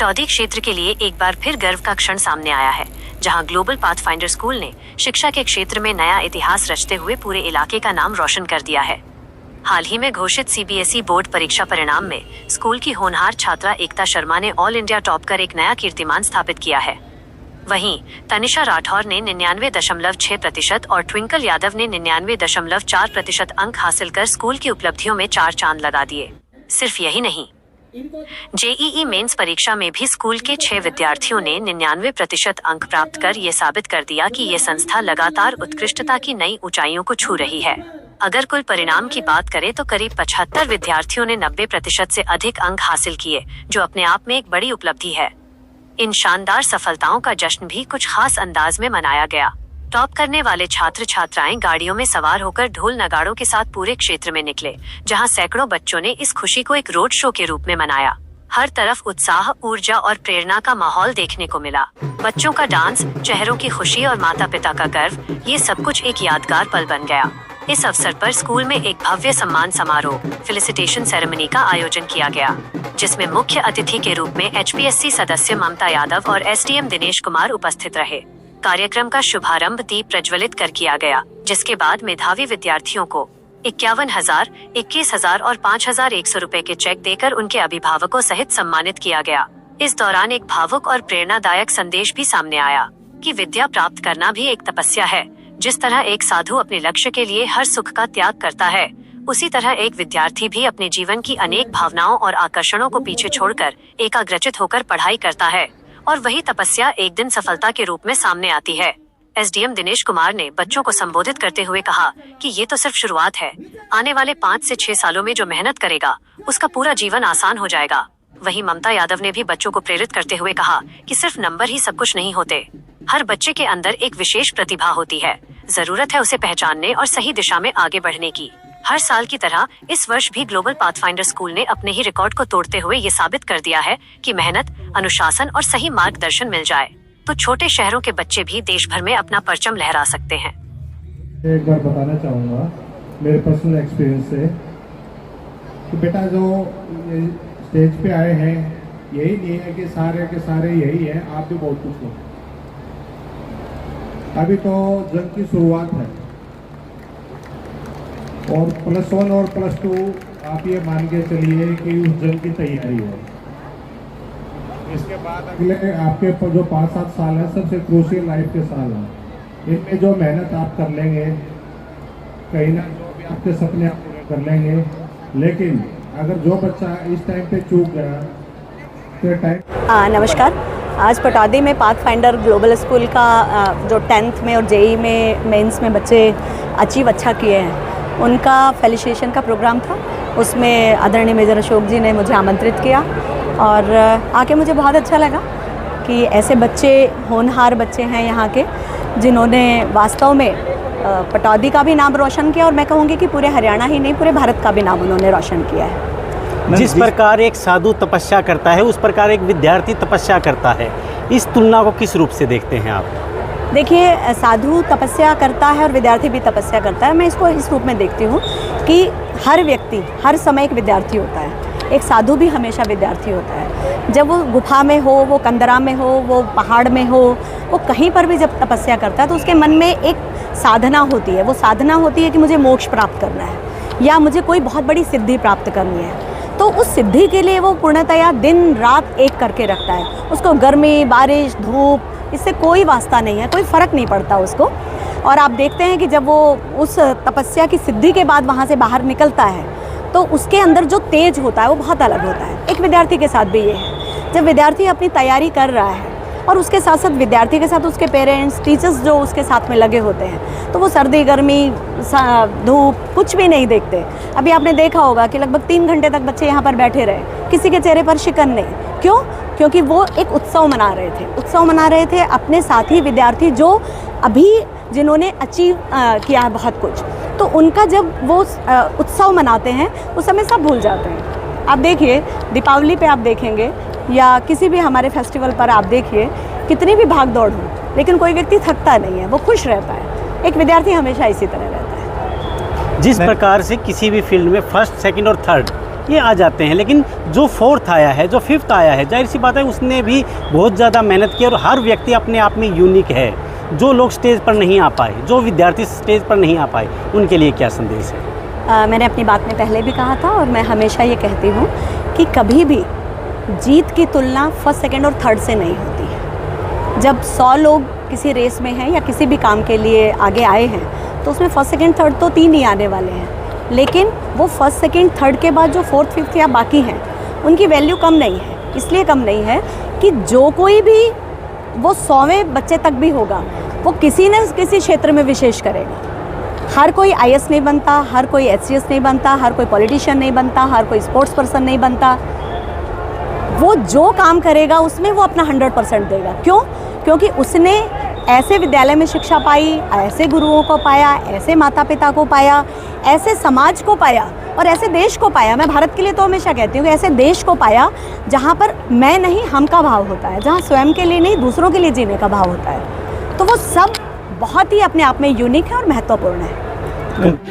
पटौदी क्षेत्र के लिए एक बार फिर गर्व का क्षण सामने आया है, जहां ग्लोबल पाथफाइंडर स्कूल ने शिक्षा के क्षेत्र में नया इतिहास रचते हुए पूरे इलाके का नाम रोशन कर दिया है। हाल ही में घोषित सीबीएसई बोर्ड परीक्षा परिणाम में स्कूल की होनहार छात्रा एकता शर्मा ने ऑल इंडिया टॉप कर एक नया कीर्तिमान स्थापित किया है। वहीं तनिषा राठौर ने 99.6% और ट्विंकल यादव ने 99.4% अंक हासिल कर स्कूल की उपलब्धियों में 4 चांद लगा दिए। सिर्फ यही नहीं, जेईई मेंस परीक्षा में भी स्कूल के 6 विद्यार्थियों ने 99% अंक प्राप्त कर ये साबित कर दिया कि ये संस्था लगातार उत्कृष्टता की नई ऊंचाइयों को छू रही है। अगर कुल परिणाम की बात करें तो करीब 75 विद्यार्थियों ने 90% से अधिक अंक हासिल किए, जो अपने आप में एक बड़ी उपलब्धि है। इन शानदार सफलताओं का जश्न भी कुछ खास अंदाज में मनाया गया। टॉप करने वाले छात्र छात्राएं गाड़ियों में सवार होकर ढोल नगाड़ों के साथ पूरे क्षेत्र में निकले, जहां सैकड़ों बच्चों ने इस खुशी को एक रोड शो के रूप में मनाया। हर तरफ उत्साह, ऊर्जा और प्रेरणा का माहौल देखने को मिला। बच्चों का डांस, चेहरों की खुशी और माता पिता का गर्व, ये सब कुछ एक यादगार पल बन गया। इस अवसर पर स्कूल में एक भव्य सम्मान समारोह, फेलिसिटेशन सेरेमनी का आयोजन किया गया, जिसमें मुख्य अतिथि के रूप में एचपीएससी सदस्य ममता यादव और एसडीएम दिनेश कुमार उपस्थित रहे। कार्यक्रम का शुभारंभ दीप प्रज्वलित कर किया गया, जिसके बाद मेधावी विद्यार्थियों को 51,000, 21,000 और 5,100 रुपए के चेक देकर उनके अभिभावकों सहित सम्मानित किया गया। इस दौरान एक भावुक और प्रेरणादायक संदेश भी सामने आया कि विद्या प्राप्त करना भी एक तपस्या है। जिस तरह एक साधु अपने लक्ष्य के लिए हर सुख का त्याग करता है, उसी तरह एक विद्यार्थी भी अपने जीवन की अनेक भावनाओं और आकर्षणों को पीछे छोड़कर एकाग्रचित होकर पढ़ाई करता है, और वही तपस्या एक दिन सफलता के रूप में सामने आती है। एसडीएम दिनेश कुमार ने बच्चों को संबोधित करते हुए कहा कि ये तो सिर्फ शुरुआत है। आने वाले 5 से 6 सालों में जो मेहनत करेगा, उसका पूरा जीवन आसान हो जाएगा। वहीं ममता यादव ने भी बच्चों को प्रेरित करते हुए कहा कि सिर्फ नंबर ही सब कुछ नहीं होते। हर बच्चे के अंदर एक विशेष प्रतिभा होती है, जरूरत है उसे पहचानने और सही दिशा में आगे बढ़ने की। हर साल की तरह इस वर्ष भी ग्लोबल पाथफाइंडर स्कूल ने अपने ही रिकॉर्ड को तोड़ते हुए ये साबित कर दिया है कि मेहनत, अनुशासन और सही मार्गदर्शन मिल जाए तो छोटे शहरों के बच्चे भी देश भर में अपना परचम लहरा सकते हैं। एक बार बताना चाहूँगा मेरे पर्सनल एक्सपीरियंस से कि बेटा जो स्टेज पे आए हैं, यही नहीं है कि सारे के सारे यही है, आप भी बहुत कुछ हो। अभी तो जंग की शुरुआत है और +1 और +2 आप ये मान के चलिए कि उस जंग की तैयारी है। इसके बाद अगले आपके जो 5-7 साल है, सबसे क्रूशियल लाइफ के साल हैं। इनमें जो मेहनत आप कर लेंगे, कहीं ना जो भी आपके सपने आप पूरे कर लेंगे, लेकिन अगर जो बच्चा इस टाइम पे चूक गया तो टाइम। नमस्कार, आज पटौदी में पाथफाइंडर ग्लोबल स्कूल का जो 10th में और जेईई में मेंस में बच्चे अचीव अच्छा किए हैं, उनका फेलिसिटेशन का प्रोग्राम था। उसमें आदरणीय मेजर अशोक जी ने मुझे आमंत्रित किया और आके मुझे बहुत अच्छा लगा कि ऐसे बच्चे, होनहार बच्चे हैं यहाँ के, जिन्होंने वास्तव में पटौदी का भी नाम रोशन किया और मैं कहूँगी कि पूरे हरियाणा ही नहीं, पूरे भारत का भी नाम उन्होंने रोशन किया है। जिस प्रकार एक साधु तपस्या करता है, उस प्रकार एक विद्यार्थी तपस्या करता है। इस तुलना को किस रूप से देखते हैं आप? देखिए, साधु तपस्या करता है और विद्यार्थी भी तपस्या करता है। मैं इसको इस रूप में देखती हूँ कि हर व्यक्ति हर समय एक विद्यार्थी होता है। एक साधु भी हमेशा विद्यार्थी होता है। जब वो गुफा में हो, वो कंदरा में हो, वो पहाड़ में हो, वो कहीं पर भी जब तपस्या करता है तो उसके मन में एक साधना होती है। वो साधना होती है कि मुझे मोक्ष प्राप्त करना है या मुझे कोई बहुत बड़ी सिद्धि प्राप्त करनी है। तो उस सिद्धि के लिए वो पूर्णतया दिन रात एक करके रखता है। उसको गर्मी, बारिश, धूप, इससे कोई वास्ता नहीं है, कोई फ़र्क नहीं पड़ता उसको। और आप देखते हैं कि जब वो उस तपस्या की सिद्धि के बाद वहाँ से बाहर निकलता है तो उसके अंदर जो तेज होता है वो बहुत अलग होता है। एक विद्यार्थी के साथ भी ये है, जब विद्यार्थी अपनी तैयारी कर रहा है और उसके साथ साथ विद्यार्थी के साथ उसके पेरेंट्स, टीचर्स जो उसके साथ में लगे होते हैं, तो वो सर्दी, गर्मी, धूप कुछ भी नहीं देखते। अभी आपने देखा होगा कि लगभग 3 घंटे तक बच्चे यहाँ पर बैठे रहे, किसी के चेहरे पर शिकन नहीं। क्यों? क्योंकि वो एक उत्सव मना रहे थे। उत्सव मना रहे थे अपने साथी विद्यार्थी जो अभी जिन्होंने अचीव किया है बहुत कुछ, तो उनका जब वो उत्सव मनाते हैं उस समय सब भूल जाते हैं। आप देखिए, दीपावली पे आप देखेंगे या किसी भी हमारे फेस्टिवल पर आप देखिए, कितनी भी भाग दौड़ हो, लेकिन कोई व्यक्ति थकता नहीं है, वो खुश रहता है। एक विद्यार्थी हमेशा इसी तरह रहता है। जिस प्रकार से किसी भी फील्ड में फर्स्ट, सेकंड और थर्ड ये आ जाते हैं, लेकिन जो फोर्थ आया है, जो फिफ्थ आया है, जाहिर सी बात है उसने भी बहुत ज़्यादा मेहनत की, और हर व्यक्ति अपने आप में यूनिक है। जो लोग स्टेज पर नहीं आ पाए, जो विद्यार्थी स्टेज पर नहीं आ पाए, उनके लिए क्या संदेश है? मैंने अपनी बात में पहले भी कहा था और मैं हमेशा ये कहती हूँ कि कभी भी जीत की तुलना फर्स्ट, सेकंड और थर्ड से नहीं होती है। जब 100 लोग किसी रेस में हैं या किसी भी काम के लिए आगे आए हैं, तो उसमें फर्स्ट, सेकंड, थर्ड तो 3 ही आने वाले हैं, लेकिन वो फर्स्ट, सेकंड, थर्ड के बाद जो फोर्थ, फिफ्थ या बाकी हैं, उनकी वैल्यू कम नहीं है। इसलिए कम नहीं है कि जो कोई भी वो 100वें बच्चे तक भी होगा, वो किसी न किसी क्षेत्र में विशेष करेगा। हर कोई IAS नहीं बनता, हर कोई HCS नहीं बनता, हर कोई पॉलिटिशियन नहीं बनता, हर कोई स्पोर्ट्स पर्सन नहीं बनता। वो जो काम करेगा उसमें वो अपना 100% देगा। क्यों? क्योंकि उसने ऐसे विद्यालय में शिक्षा पाई, ऐसे गुरुओं को पाया, ऐसे माता पिता को पाया, ऐसे समाज को पाया और ऐसे देश को पाया। मैं भारत के लिए तो हमेशा कहती हूँ कि ऐसे देश को पाया जहाँ पर मैं नहीं हम का भाव होता है, जहाँ स्वयं के लिए नहीं दूसरों के लिए जीने का भाव होता है। तो वो सब बहुत ही अपने आप में यूनिक है और महत्वपूर्ण है।